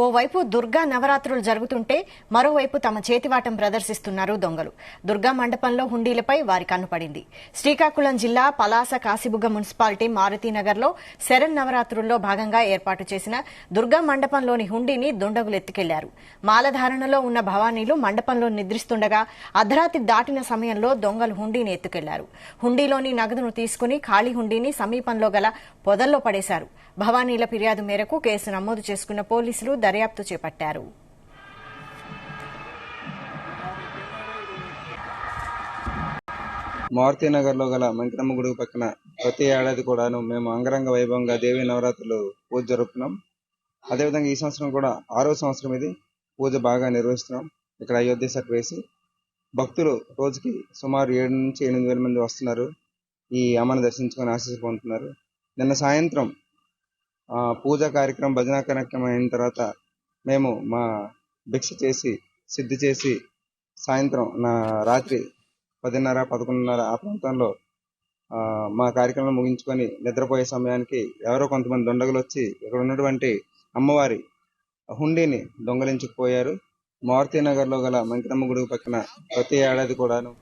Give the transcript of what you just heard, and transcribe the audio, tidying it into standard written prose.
ఓవైపు దుర్గా నవరాత్రులు జరుగుతుంటే మరోవైపు తమ చేతివాటం ప్రదర్శిస్తున్నారు దొంగలు. దుర్గా మండపంలో హుండీలపై వారి కన్నుపడింది. శ్రీకాకుళం జిల్లా పలాస కాశీబుగ్గ మున్సిపాలిటీ మారుతీనగర్లో శరన్నవరాత్రుల్లో భాగంగా ఏర్పాటు చేసిన దుర్గా మండపంలోని హుండీని దుండగులు ఎత్తుకెళ్లారు. మాలధారణలో ఉన్న భవానీలు మండపంలో నిద్రిస్తుండగా అర్ధరాత్రి దాటిన సమయంలో దొంగలు హుండీని ఎత్తుకెళ్లారు. హుండీలోని నగదును తీసుకుని ఖాళీ హుండీని సమీపంలో గల పొదల్లో పడేశారు. భవానీల ఫిర్యాదు మేరకు కేసు నమోదు చేసుకున్న పోలీసులు దర్యాప్తు చేపట్టారు. మారుతీనగర్ లో గల మంకినమ్మ గుడి పక్కన ప్రతి ఏడాది కూడాను మేము అంగరంగ వైభవంగా దేవీ నవరాత్రులు పూజ జరుపుతున్నాం. అదేవిధంగా ఈ సంవత్సరం కూడా 6వ సంవత్సరం ఇది పూజ బాగా నిర్వహిస్తున్నాం. ఇక్కడ అయోధ్య సెట్ వేసి భక్తులు రోజుకి సుమారు 7 నుంచి 8 వేల మంది వస్తున్నారు. ఈ అమ్మను దర్శించుకొని ఆశీస్సు పొందుతున్నారు. నిన్న సాయంత్రం పూజా కార్యక్రమం భజన కార్యక్రమం అయిన తర్వాత మేము మా భిక్ష చేసి సిద్ధి చేసి సాయంత్రం రాత్రి 10:30, 11:30 ఆ ప్రాంతంలో మా కార్యక్రమం ముగించుకొని నిద్రపోయే సమయానికి ఎవరో కొంతమంది దొండగులు వచ్చి ఇక్కడ ఉన్నటువంటి అమ్మవారి హుండీని దొంగలించుకుపోయారు. మారుతీనగర్ లో గల మంకినమ్మ గుడి పక్కన ప్రతి ఏడాది కూడాను